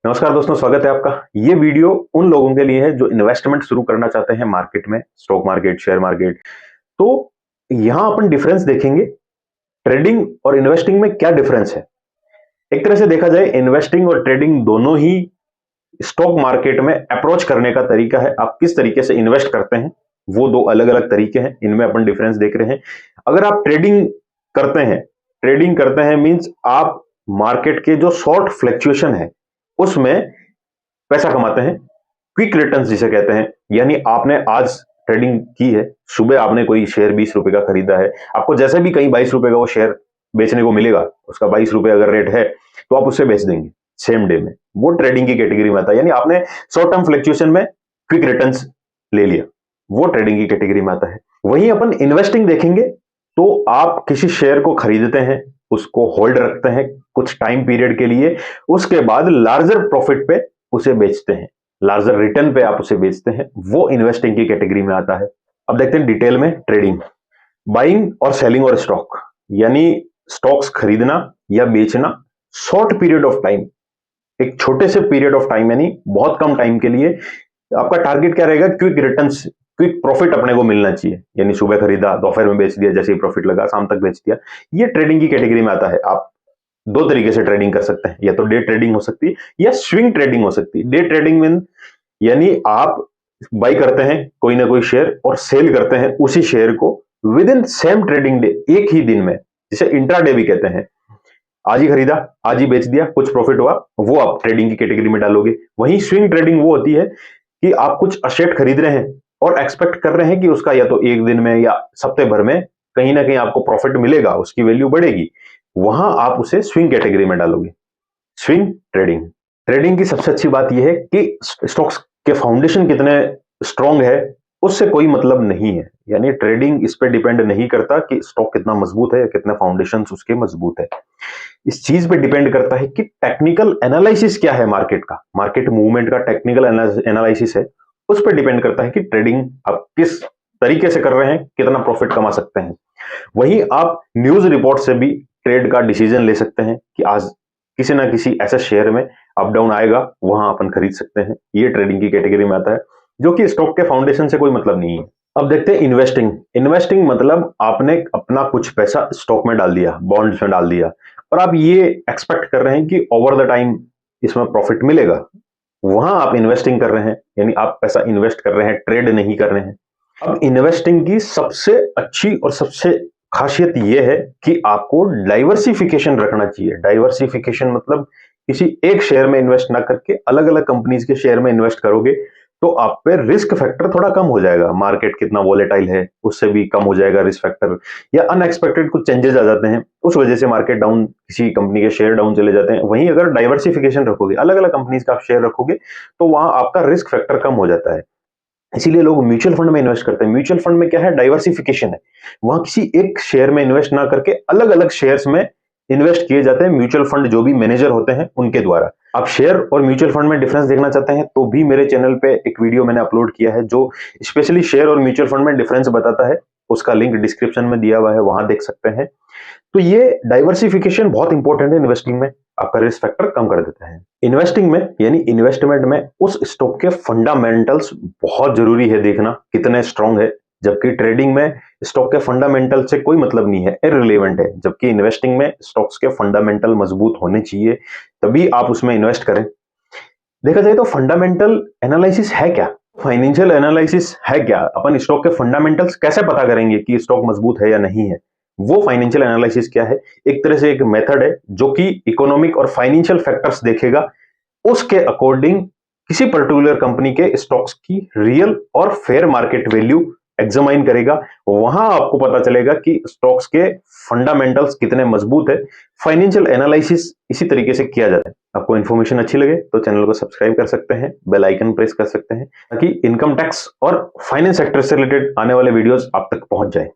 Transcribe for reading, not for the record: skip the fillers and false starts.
नमस्कार दोस्तों, स्वागत है आपका। ये वीडियो उन लोगों के लिए है जो इन्वेस्टमेंट शुरू करना चाहते हैं मार्केट में, स्टॉक मार्केट, शेयर मार्केट। तो यहां अपन डिफरेंस देखेंगे, ट्रेडिंग और इन्वेस्टिंग में क्या डिफरेंस है। एक तरह से देखा जाए, इन्वेस्टिंग और ट्रेडिंग दोनों ही स्टॉक मार्केट में अप्रोच करने का तरीका है। आप किस तरीके से इन्वेस्ट करते हैं, वो दो अलग अलग तरीके हैं, इनमें अपन डिफरेंस देख रहे हैं। अगर आप ट्रेडिंग करते हैं मींस आप मार्केट के जो शॉर्ट फ्लक्चुएशन है उसमें पैसा कमाते हैं, क्विक रिटर्न्स जिसे कहते हैं। यानी आपने आज ट्रेडिंग की है, सुबह आपने कोई शेयर 20 रुपए का खरीदा है, आपको जैसे भी कहीं 22 रुपए का वो शेयर बेचने को मिलेगा, उसका 22 रुपए अगर रेट है तो आप उसे बेच देंगे सेम डे में। वो ट्रेडिंग की कैटेगरी में आता है, यानी आपने शॉर्ट टर्म फ्लक्चुएशन में क्विक रिटर्न्स ले लिया, वो ट्रेडिंग की कैटेगरी में आता है। वहीं अपन इन्वेस्टिंग देखेंगे तो आप किसी शेयर को खरीदते हैं, उसको होल्ड रखते हैं कुछ टाइम पीरियड के लिए, उसके बाद लार्जर प्रॉफिट पे उसे बेचते हैं, लार्जर रिटर्न पे आप उसे बेचते हैं, वो इन्वेस्टिंग की कैटेगरी में आता है। अब देखते हैं डिटेल में ट्रेडिंग। बाइंग और सेलिंग और स्टॉक, यानी स्टॉक्स खरीदना या बेचना शॉर्ट पीरियड ऑफ टाइम, एक छोटे से पीरियड ऑफ टाइम, यानी बहुत कम टाइम के लिए। आपका टारगेट क्या रहेगा? क्विक रिटर्न्स, क्विक प्रॉफिट अपने को मिलना चाहिए। यानी सुबह खरीदा, दोपहर में बेच दिया, जैसे ही प्रॉफिट लगा शाम तक बेच दिया। ये ट्रेडिंग की कैटेगरी में आता है। आप दो तरीके से ट्रेडिंग कर सकते हैं, या तो डे ट्रेडिंग हो सकती है या स्विंग ट्रेडिंग हो सकती है। डे ट्रेडिंग मीन यानी आप बाई करते हैं कोई ना कोई शेयर और सेल करते हैं उसी शेयर को with in same trading day, एक ही दिन में, जिसे इंट्राडे भी कहते हैं। आज ही खरीदा, आज ही बेच दिया, कुछ प्रॉफिट हुआ, वो आप ट्रेडिंग की कैटेगरी में डालोगे। वहीं स्विंग ट्रेडिंग वो होती है कि आप कुछ असेट खरीद रहे हैं और एक्सपेक्ट कर रहे हैं कि उसका या तो एक दिन में या हफ्ते भर में कहीं ना कहीं आपको प्रॉफिट मिलेगा, उसकी वैल्यू बढ़ेगी, वहां आप उसे स्विंग कैटेगरी में डालोगे। स्विंग ट्रेडिंग ट्रेडिंग की सबसे अच्छी बात यह है कि स्टॉक्स के फाउंडेशन कितने स्ट्रांग है उससे कोई मतलब नहीं है। यानी ट्रेडिंग इस पे डिपेंड नहीं करता कि स्टॉक कितना मजबूत है या कितने फाउंडेशन उसके मजबूत है। इस चीज पे डिपेंड करता है कि टेक्निकल एनालिसिस क्या है मार्केट का, मार्केट मूवमेंट का टेक्निकल एनालिसिस है, उस पर डिपेंड करता है कि ट्रेडिंग आप किस तरीके से कर रहे हैं, कितना प्रॉफिट कमा सकते हैं। वहीं आप न्यूज रिपोर्ट से भी ट्रेड का डिसीजन ले सकते हैं कि आज किसी ना किसी ऐसे शेयर में अप डाउन आएगा, वहां अपन खरीद सकते हैं। ये ट्रेडिंग की कैटेगरी में आता है, जो कि स्टॉक के फाउंडेशन से कोई मतलब नहीं है। अब देखते हैं इन्वेस्टिंग। इन्वेस्टिंग मतलब आपने अपना कुछ पैसा स्टॉक में डाल दिया, बॉन्ड्स में डाल दिया, और आप ये एक्सपेक्ट कर रहे हैं कि ओवर द टाइम इसमें प्रॉफिट मिलेगा, वहां आप इन्वेस्टिंग कर रहे हैं। यानी आप पैसा इन्वेस्ट कर रहे हैं, ट्रेड नहीं कर रहे हैं। अब इन्वेस्टिंग की सबसे अच्छी और सबसे खासियत यह है कि आपको डाइवर्सिफिकेशन रखना चाहिए। डाइवर्सिफिकेशन मतलब किसी एक शेयर में इन्वेस्ट ना करके अलग अलग कंपनीज के शेयर में इन्वेस्ट करोगे तो आप पे रिस्क फैक्टर थोड़ा कम हो जाएगा। मार्केट कितना वोलेटाइल है उससे भी कम हो जाएगा रिस्क फैक्टर, या अनएक्सपेक्टेड कुछ चेंजेस आ जाते हैं, उस वजह से मार्केट डाउन, किसी कंपनी के शेयर डाउन चले जाते हैं। वहीं अगर डाइवर्सिफिकेशन रखोगे, अलग अलग कंपनीज का आप शेयर रखोगे, तो वहां आपका रिस्क फैक्टर कम हो जाता है। इसीलिए लोग म्यूचुअल फंड में इन्वेस्ट करते हैं। म्यूचुअल फंड में क्या है? डाइवर्सिफिकेशन है। वहां किसी एक शेयर में इन्वेस्ट ना करके अलग अलग शेयर्स में इन्वेस्ट किए जाते हैं, म्यूचुअल फंड जो भी मैनेजर होते हैं उनके द्वारा। आप शेयर और म्यूचुअल फंड में डिफरेंस देखना चाहते हैं तो भी मेरे चैनल पे एक वीडियो मैंने अपलोड किया है जो स्पेशली शेयर और म्यूचुअल फंड में डिफरेंस बताता है, उसका लिंक डिस्क्रिप्शन में दिया हुआ है, वहां देख सकते हैं। तो ये डाइवर्सिफिकेशन बहुत इंपॉर्टेंट है इन्वेस्टिंग में, आपका रिस्क फैक्टर कम कर देता है। इन्वेस्टिंग में यानी इन्वेस्टमेंट में उस स्टॉक के फंडामेंटल्स बहुत जरूरी है देखना कितने स्ट्रांग है, जबकि ट्रेडिंग में स्टॉक के फंडामेंटल से कोई मतलब नहीं है, इररिलेवेंट है। जबकि इन्वेस्टिंग में स्टॉक्स के फंडामेंटल मजबूत होने चाहिए, तभी आप उसमें इन्वेस्ट करें। देखा जाए तो फंडामेंटल एनालिसिस है क्या, फाइनेंशियल एनालिसिस है क्या, अपन स्टॉक के फंडामेंटल्स कैसे पता करेंगे कि स्टॉक मजबूत है या नहीं है। वो फाइनेंशियल एनालिसिस क्या है? एक तरह से एक मेथड है जो कि इकोनॉमिक और फाइनेंशियल फैक्टर्स देखेगा, उसके अकॉर्डिंग किसी पर्टिकुलर कंपनी के स्टॉक्स की रियल और फेयर मार्केट वैल्यू एग्जामाइन करेगा। वहां आपको पता चलेगा कि स्टॉक्स के फंडामेंटल्स कितने मजबूत है। फाइनेंशियल एनालिसिस इसी तरीके से किया जाता है। आपको इन्फॉर्मेशन अच्छी लगे तो चैनल को सब्सक्राइब कर सकते हैं, बेल आइकन प्रेस कर सकते हैं, ताकि इनकम टैक्स और फाइनेंस सेक्टर से रिलेटेड आने वाले वीडियोस आप तक पहुंच जाए।